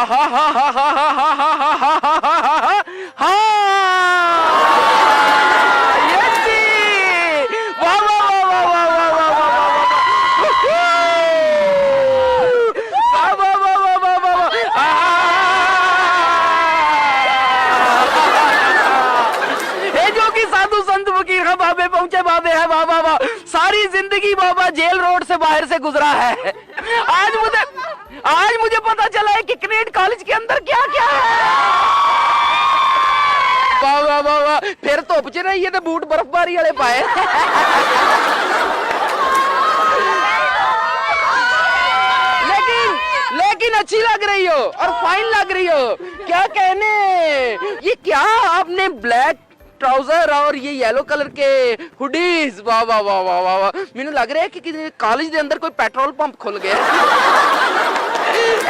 हा हा हा हा हा हा हा हा हा हा हा हा यस जी वाह वाह वाह वाह वाह वाह वाह वाह वाह वाह वाह वाह वाह वाह ये जो कि साधु संत फकीर है बाबे पहुंचे बाबे है वाह वाह वाह सारी जिंदगी बाबा जेल रोड से बाहर से गुजरा है आज मुझे पता चला है कि कनेट कॉलेज के अंदर क्या क्या है वाह वाह वाह वाह फिर धुप च रही है तो बूट बर्फबारी वाले पाए लेकिन अच्छी लग रही हो और फाइन लग रही हो क्या कहने ये क्या आपने ब्लैक ट्राउजर और ये येलो कलर के हुडीज वाह वाह वाह वाह वाह वाह मैंने लग रहा है कि कॉलेज के अंदर कोई पेट्रोल पंप खुल गया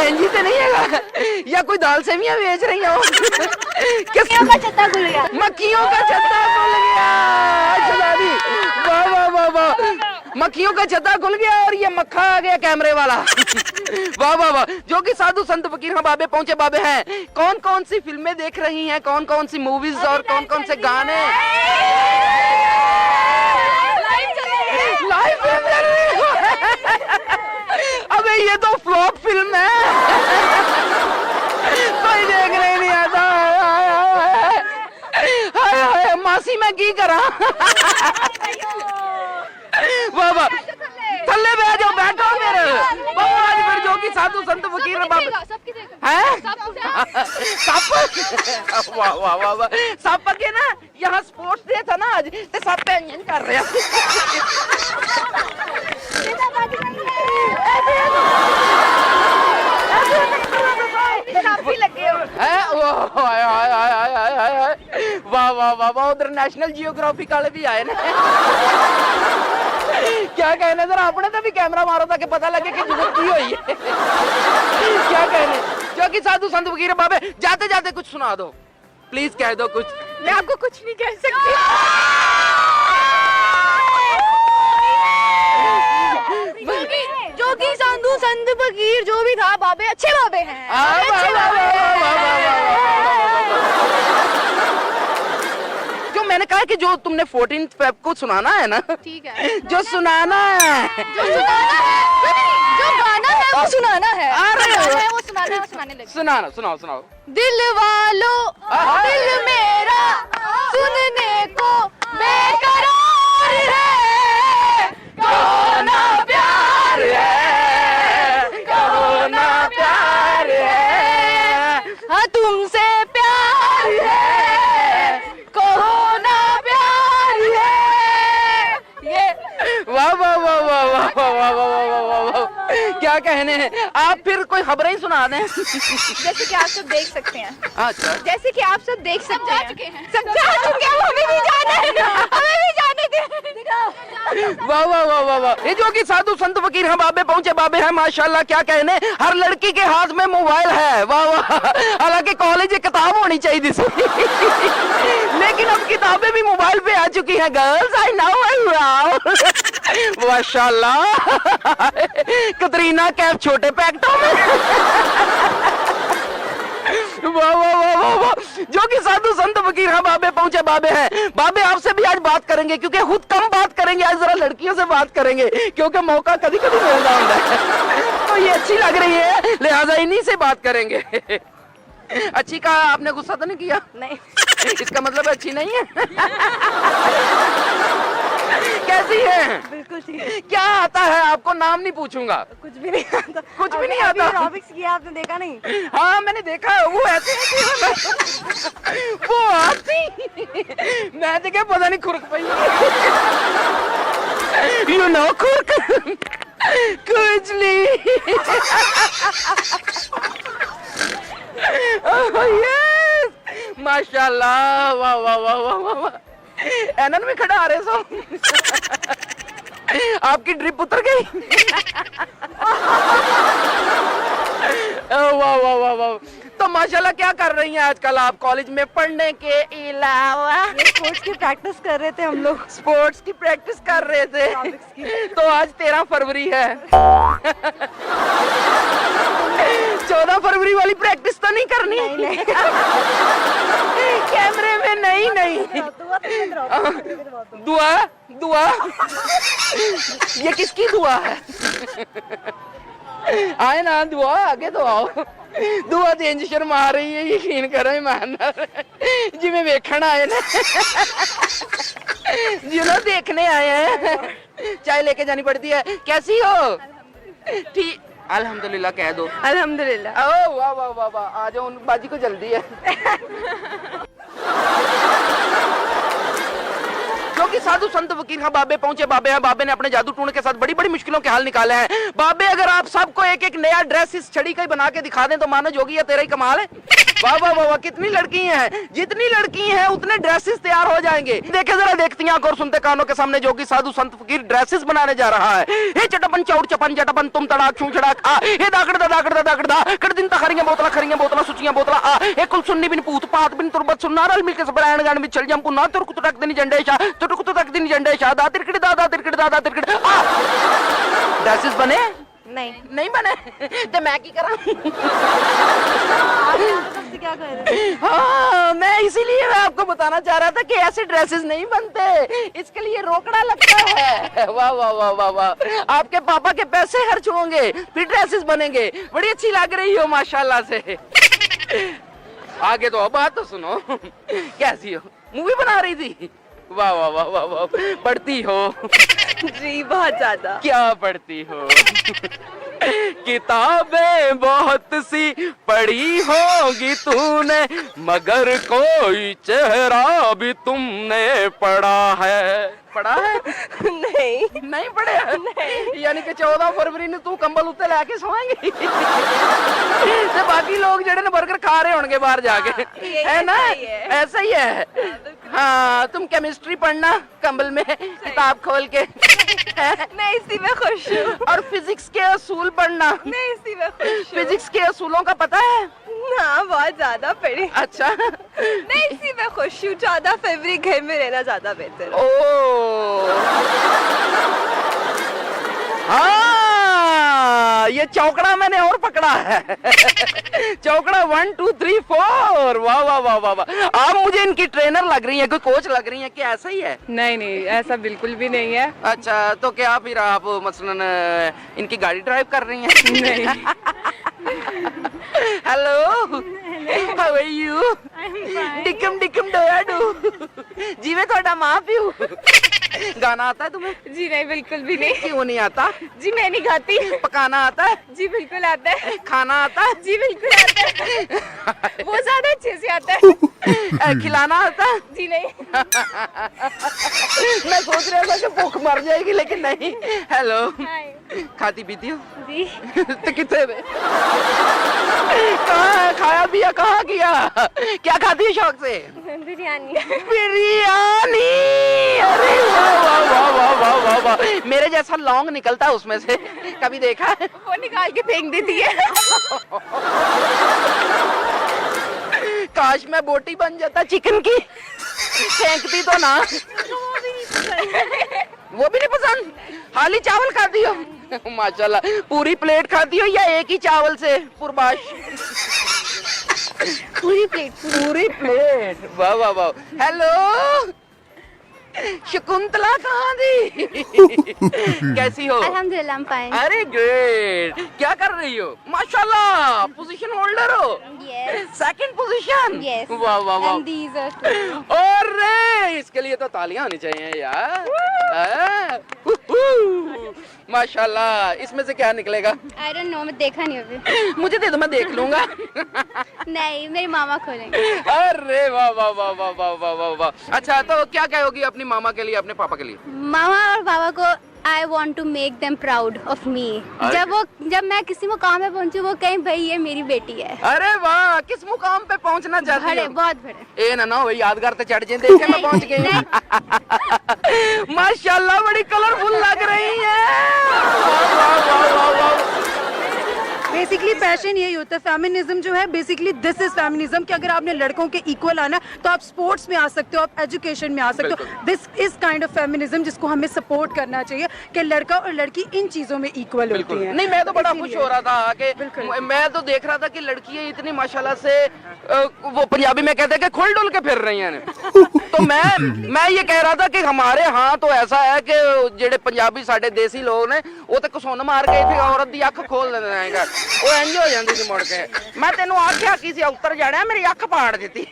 एनजी तो नहीं है या कोई दाल सेवियां बेच रही हो मक्खियों का छत्ता खुल गया। मक्खियों का छत्ता खुल गया वाह वाह वाह वाह मक्खियों का छत्ता खुल गया और ये मक्खा आ गया कैमरे वाला वाह वाह वाह जो कि साधु संत फकीर हम बाबे पहुंचे बाबे हैं कौन कौन सी फिल्में देख रही हैं कौन कौन सी मूवीज और कौन कौन से गाने लाइव चल रही अबे ये तो फ्लॉप फिल्म है कोई देखने नहीं आता हाय हाय मासी मैं की करा वाह वाह थल्ले बह जाओ बैठो मेरे आज फिर जो कि साधु संत फकीर हैं सप वाह वाह वाह वाह सप के ना यहाँ स्पोर्ट्स डे था ना आज ते सब पे इंजन कर रहे वाह वाह वाह वाह उधर नेशनल जियोग्राफिक वाले भी आए ना क्या कहने सर आपने तो भी कैमरा मारो ताकि पता लगे कि जरूरत की हुई है क्या कहने जो कि साधु संत फकीर बाबे जाते जाते कुछ सुना दो प्लीज कह दो कुछ मैं आपको कुछ नहीं कह सकती जो कि साधु संत फकीर जो भी था बाबे अच्छे बाबे हैं जो मैंने कहा कि जो तुमने 14 फेब को सुनाना है ना ठीक है जो सुनाना है जो गाना है वो सुनाना है अरे वो सुनाना है वो सुनाने लगे सुनाओ सुनाओ सुनाओ दिल वालों दिल मेरा सुनने को बेकरार है कहो ना प्यार है कहो ना प्यार है हाँ तुमसे प्यार है कहो ना प्यार है ये वाह वाह वाह वाह वाह वाह वाह वाह वाह वाह वाह क्या कहने हैं आप फिर कोई खबरें ही सुना दें जैसे कि आप सब देख सकते हैं अच्छा जैसे कि आप सब देख सकते हैं समझा चुके हैं हमें भी जाने हमें भी जाने दे वाह वाह वाह वाह वाह ये जो कि साधु संत फकीर हम बाबे पहुंचे बाबे हैं माशाल्लाह क्या कहने हर लड़की के हाथ में मोबाइल है वाह वाह हालांकि कॉलेज एक किताब होनी चाहिए थी लेकिन अब किताबें भी मोबाइल पे आ चुकी हैं गर्ल्स आई नो माशाल्लाह कतरीना कैफ छोटे पैकेटों में वाह वाह वाह वाह वाह जो कि साधु संत फकीर हम बाबे पहुंचे बाबे हैं बाबे आपसे भी आज बात करेंगे क्योंकि खुद कम बात करेंगे आज जरा लड़कियों से बात करेंगे क्योंकि मौका कभी कभी मिलता होता है तो ये अच्छी लग रही है लिहाजा इन्हीं से बात करेंगे अच्छी का आपने गुस्सा तो नहीं किया नहीं इसका मतलब अच्छी नहीं है कैसी है बिल्कुल ठीक क्या आता है आपको नाम नहीं पूछूंगा कुछ भी नहीं आता कुछ भी नहीं आता एरोबिक्स किया आपने देखा नहीं हाँ मैंने देखा है वो ऐसे वो आती मैं तो क्या पता नहीं खुरक पाई यू नो खुरक कुछ नहीं यस माशाल्लाह वाह वाह वाह वाह वाह वाह एनन में खड़ा आ रहे सो आपकी ड्रिप उतर गई वाह वाह वाह वाह तो माशाल्लाह क्या कर रही हैं आजकल आप कॉलेज में पढ़ने के अलावा स्पोर्ट्स की प्रैक्टिस कर रहे थे हम लोग स्पोर्ट्स की प्रैक्टिस कर रहे थे तो आज 13 फरवरी है 14 फरवरी वाली प्रैक्टिस तो नहीं करनी? नहीं कैमरे में नहीं। दुआ दुआ ये किसकी दुआ है? आए ना दुआ, आगे तो आओ। दुआ तो इंज शर्मा रही है, यकीन करो ईमान जिमें वेखण आए ना जिन्होंने देखने आए हैं। चाय लेके जानी पड़ती है। कैसी हो? ठीक, अल्हम्दुलिल्लाह कह दो। अल्हम्दुलिल्लाह। ओ वाह वाह वाह वाह, आ जाओ, उन बाजी को जल्दी है। जो कि साधु संत फकीर खां बाबे पहुंचे। बाबे हैं, बाबे ने अपने जादू टूण के साथ बड़ी बड़ी मुश्किलों के हल निकाले हैं। बाबे अगर आप सबको एक एक नया ड्रेस इस छड़ी का ही बना के दिखा दें तो मानो जोगी या तेरा ही कमाल है। वाह वाह वाह वाह, कितनी लड़की हैं, जितनी लड़की हैं उतने ड्रेसेस तैयार हो जाएंगे। देखे जरा, देखती आंख और सुनते कानों के सामने जोगी साधु संत फकीर ड्रेसेस बनाने जा रहा है। हे चटपन चौड़ चपन जटपन तुम तड़ाक छू छड़ाक आ, हे दाकड़ दा दाकड़ दा दाकड़ दा कर दिन खरियां बोतला सुचियां बोतला आ, हे कुल सुन्नी बिन पूत पात बिन तुरबत सुन्ना रल मिलके सबरायण गान विच चल जम पुन्ना तुरकुत तक दिन जंडेशा तुरकुत तक दिन जंडेशा दा तिरकड़ दा तिरकड़ दा तिरकड़ आ। ड्रेसेस बने? नहीं बने तो मैं की करा? क्या कर रहे हैं? हाँ, मैं इसीलिए मैं आपको बताना चाह रहा था कि ऐसे ड्रेसेस नहीं बनते, इसके लिए रोकड़ा लगता है। वाह वाह वाह वाह वाह, आपके पापा के पैसे खर्च होंगे फिर ड्रेसेस बनेंगे। बड़ी अच्छी लग रही हो माशाल्लाह से। आगे तो अब बात तो सुनो। कैसी हो? मूवी बना रही थी? वाह वाह वाह वाह वाह, पढ़ती हो? जी बहुत ज्यादा। क्या पढ़ती हो? किताबें बहुत सी पढ़ी होगी तूने, मगर कोई चेहरा भी तुमने पढ़ा है? नहीं पढ़े? यानी कि 14 फरवरी ने तू कंबल उत्ते लेके सोएंगी तो बाकी लोग जेडे ने बर्गर खा रहे होंगे बाहर जाके, है ना? ऐसा ही है। हाँ, तुम केमिस्ट्री पढ़ना कंबल में किताब खोल के। मैं इसी में खुश हूँ। और फिजिक्स के असूल पढ़ना। मैं इसी में खुश हूँ। फिजिक्स के असूलों का पता है? हाँ, बहुत ज्यादा पढ़ी। अच्छा। मैं इसी में खुश हूँ। 14 फरवरी घर में रहना ज्यादा बेहतर है। ओ हाँ, ये चौकड़ा मैंने और पकड़ा है। चौकड़ा 1 2 3 4। वाह वाह वाह वाह वाह, आप मुझे इनकी ट्रेनर लग रही है, कोई कोच लग रही है कि ऐसा ही है? नहीं, ऐसा बिल्कुल भी नहीं है। अच्छा, तो क्या फिर आप मसलन इनकी गाड़ी ड्राइव कर रही हैं? नहीं। Hello, how are you? डिकम डिकम डोया डू। जीवे थोड़ा माँ प्यू। गाना आता है तुम्हें? जी नहीं, बिल्कुल भी नहीं। क्यों नहीं आता? जी मैं नहीं गाती। पकाना आता है? जी बिल्कुल आता है। खाना आता है? जी बिल्कुल आता है। वो ज्यादा अच्छे से आता है। खिलाना आता है? जी नहीं। मैं सोच रहा था कि भूख मर जाएगी, लेकिन नहीं। हेलो, खाती पीती हो? जी। तो कितने में? कहाँ खाया पिया कहाँ किया? क्या खाती है शौक से? बिरयानी। बिरयानी। अरे वाह वाह वाह वाह वाह वाह वाह, मेरे जैसा लौंग निकलता है उसमें से, कभी देखा है? वो निकाल के फेंक देती है। काश मैं बोटी बन जाता चिकन की, फेंकती तो ना। वो भी नहीं पसंद? खाली चावल खाती हो? माशाल्लाह, पूरी प्लेट खाती हो या एक ही चावल से पुरबाश? पूरी प्लेट। वाह वाह वाह। हेलो, शकुंतला कहाँ थी? कैसी हो? अल्हम्दुलिल्लाह, I'm fine. अरे ग्रेट, क्या कर रही हो? माशाल्लाह, पोजीशन होल्डर हो? Yes. Second position? Yes. वाह वाह वाह। And these are two. अरे, इसके लिए तो तालियां आनी चाहिए यार। माशाल्लाह, इसमें से क्या निकलेगा? I don't know, मैं देखा नहीं अभी। मुझे दे दो, मैं देख लूंगा। नहीं, मेरी मामा खोलेंगे। अरे वाह वाह वाह वाह वाह वाह वाह वाह। अच्छा, तो क्या कहोगी अपनी मामा के लिए, अपने पापा के लिए? मामा और पापा को I want to make them proud of me. जब मैं किसी मुकाम पे पहुंचूं, वो कहीं भाई ये मेरी बेटी है। अरे वाह, किस मुकाम पे पहुंचना चाहती हो? बड़े, बहुत बड़े। ए ना हो यादगार तो चढ़ जाए, देखे मैं पहुंच गई। माशाल्लाह, बड़ी कलरफुल लग रही है। वाह वाह वाह वाह। बेसिकली पैशन यही होता है, फेमिनिज्म जो है बेसिकली दिस इज फेमिनिज्म कि अगर आपने लड़कों के इक्वल आना है तो आप स्पोर्ट्स में आ सकते हो, आप एजुकेशन में आ सकते हो। This is kind of feminism जिसको हमें सपोर्ट करना चाहिए कि लड़का और लड़की इन चीजों में इक्वल होती हैं। नहीं, मैं तो बड़ा खुश हो रहा था कि मैं तो देख रहा था कि लड़कियां इतनी माशाल्लाह से वो पंजाबी में कहते हैं कि खुल डुल के फिर रही हैं। तो मैं ये कह रहा था कि हमारे यहाँ तो ऐसा है कि जेडे पंजाबी साडे देसी लोग ने वो तो कसुन मार के इतनी औरत दी अख खोल देंगे हैं, वो इंज हो जाती थी मुड़ के। मैं तेनों आख्या किसी उत्तर जाना, मेरी अख पाड़ दी।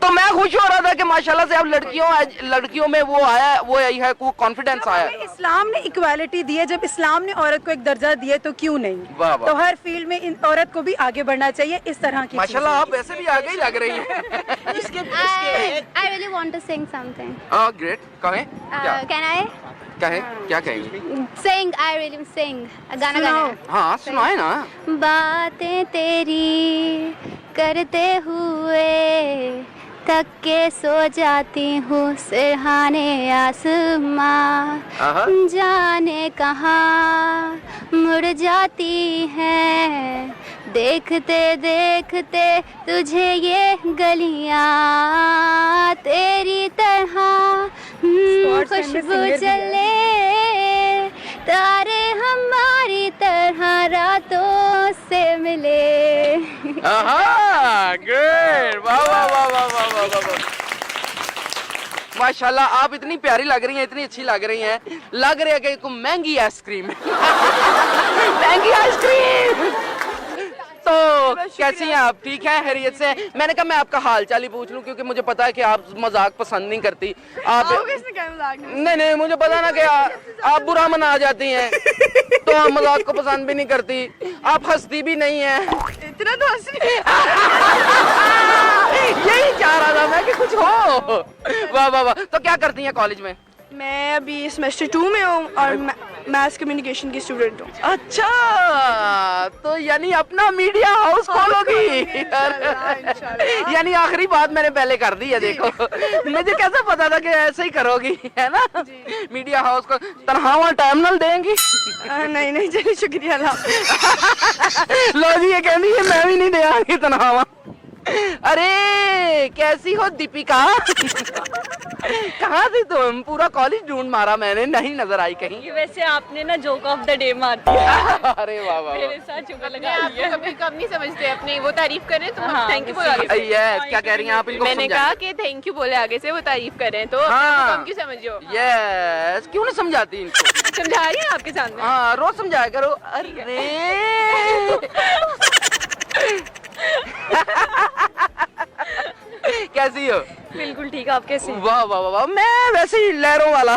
तो मैं खुश हो रहा था कि माशाल्लाह से अब लड़कियों में वो आया, वो यही है कॉन्फिडेंस आया। इस्लाम ने इक्वालिटी दी है, जब इस्लाम ने औरत को एक दर्जा दिया तो क्यों नहीं। वाह वाह। तो हर फील्ड में इन औरत को भी आगे बढ़ना चाहिए, इस तरह की माशाल्लाह आप वैसे भी आगे ही लग रही हैं। I really want to sing something. Great, कहें क्या Can I कहें क्या कहेंगे? sing? I really sing. गाना गाना है। हाँ सुनाए ना। बातें तेरी करते हुए थक के सो जाती हूँ सिरहाने आसमां, आहा। जाने कहाँ मुड़ जाती है देखते देखते तुझे ये गलियाँ, तेरी तरह खुशबू चले तारे हमारी तरह रातों से मिले। गुड, वाह वाह वाह वाह वाह वाह वाह। माशाल्लाह आप इतनी प्यारी लग रही हैं, इतनी अच्छी लग रही हैं, लग रही है कि कोई महंगी आइसक्रीम महंगी आइसक्रीम। तो कैसी हैं आप? ठीक है, खैरियत से? मैंने कहा मैं आपका हाल चाल ही पूछ लूं क्योंकि मुझे पता है कि आप मजाक पसंद नहीं करती। आप नहीं, मुझे पता ना कि आप बुरा मना जाती हैं तो आप मजाक को पसंद भी नहीं करती, आप हंसती भी नहीं है। इतना तो यही चाह रहा था मैं कि कुछ हो। वाह वाह वाह। तो क्या करती हैं कॉलेज में? मैं अभी सेमेस्टर 2 में हूँ और मैथ्स कम्युनिकेशन की स्टूडेंट हूँ। अच्छा, तो यानी अपना मीडिया हाउस खोलोगी? यानी आखिरी बात मैंने पहले कर दी है। देखो मुझे कैसे पता था कि ऐसे ही करोगी, है ना? मीडिया हाउस को तनख्वाह टर्मिनल देंगी? नहीं नहीं चलिए, शुक्रिया। लो जी, ये कहनी है मैं भी नहीं देंगी तनख्वाह। अरे कैसी हो दीपिका? कहाँ थी तुम? पूरा कॉलेज ढूंढ मारा मैंने, नहीं नजर आई कहीं। वैसे आपने ना जोक ऑफ द डे मार दिया। अरे वाह वाह। मेरे साथ चुका लगा दिया। कभी कम नहीं समझते अपने, वो तारीफ करें तो हाँ, थैंक यू बोले आगे से। यस, क्या कह रही हैं आप? इनको मैंने समझाएं। कहा कि थैंक यू बोले आगे से, वो तारीफ करें तो हाँ। कम क्यों समझो। यस, क्यों नहीं समझाती इनको? समझा रही है आपके सामने। हाँ, रोज समझाया करो। अरे कैसी हो? बिल्कुल ठीक, आप कैसे? वाह वाह वाह वाह। मैं वैसे ही लहरों वाला।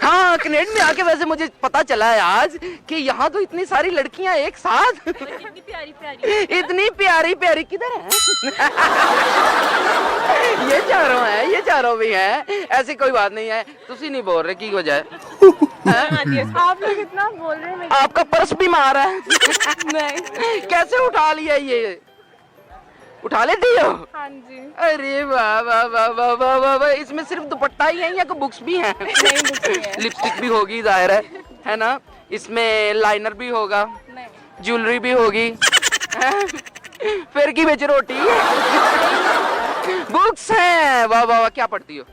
हाँ, कनेडा में आके वैसे मुझे पता चला है आज कि यहाँ तो इतनी सारी लड़कियां एक साथ। इतनी प्यारी प्यारी। इतनी प्यारी प्यारी किधर है? ये चारों है, ये चारों भी हैं। ऐसी कोई बात नहीं है, तुसी नहीं बोल रहे की वजह है? आप लोग इतना बोल रहे हैं। आपका पर्स भी मारा है। कैसे उठा लिया ये? उठा लेती हो? हाँ जी। अरे वाह वाह वाह वाह वाह वाह वाह। इसमें सिर्फ दुपट्टा ही है या कोई बुक्स भी हैं? नहीं, बुक्स नहीं है। लिपस्टिक भी होगी जाहिर है ना? इसमें लाइनर भी होगा, ज्वेलरी भी होगी, फिर की बेच रोटी। बुक्स हैं। वाह वाह वाह। क्या पढ़ती हो?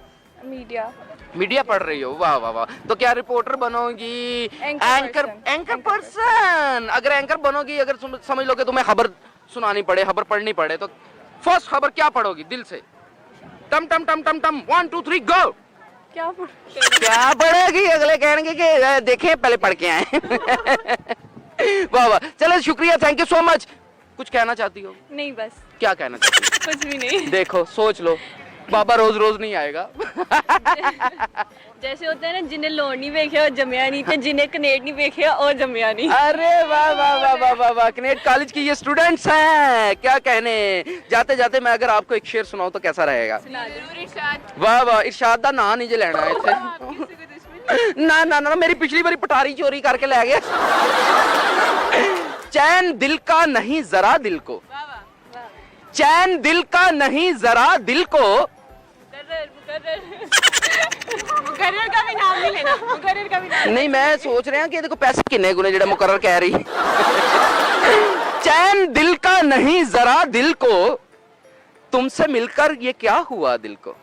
मीडिया। मीडिया पढ़ रही हो? वाह वाह वाह। तो क्या रिपोर्टर बनोगी? Anchor person. अगर एंकर बनोगी, अगर समझ लो कि तुम्हें खबर सुनानी पड़े, खबर पढ़नी पड़े, तो फर्स्ट खबर क्या पढ़ोगी दिल से? टम टम टम टम टम 1 2 3 गो। क्या पढ़ेगी? अगले कहेंगे कि देखें पहले पढ़ के आए। वाह वाह। चलो शुक्रिया, थैंक यू सो मच। कुछ कहना चाहती हो? नहीं, बस क्या कहना चाहती हो? कुछ भी नहीं। देखो सोच लो, बाबा रोज रोज नहीं आएगा। जैसे होता है ना, जिन्हें लोन नहीं वेखिया और जमिया नहीं, थे जिन्हें कनेड नहीं वेखिया और जमिया नहीं। अरे वाह वाह वाह वाह वाह वाह। कनेड कॉलेज की ये स्टूडेंट्स हैं, क्या कहने। जाते जाते मैं अगर आपको एक शेर सुनाऊं तो कैसा रहेगा? जरूर इरशाद। वाह वाह। इरशाद दा ना नहीं जे लेना है इत्थे। ना ना ना, मेरी पिछली बारी पटारी चोरी करके ले गया। चैन दिल का नहीं जरा दिल को, चैन दिल का नहीं जरा दिल को, मुकर्रर का भी नाम नहीं लेना, मुकर्रर का भी नाम। नहीं मैं सोच रहा कि देखो पैसे किन्ने गुने जेड़ा मुकर्रर कह रही चैन दिल का नहीं जरा दिल को तुमसे मिलकर ये क्या हुआ दिल को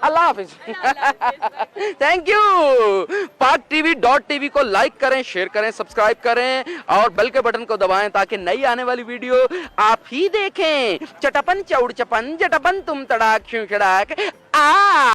अल्लाह हाफिज थैंक यू PakTV.tv को लाइक करें शेयर करें सब्सक्राइब करें और बेल के बटन को दबाएं ताकि नई आने वाली वीडियो आप ही देखें चटपन चौड़ चपन जटपन तुम तड़ाक छुड़ाक आ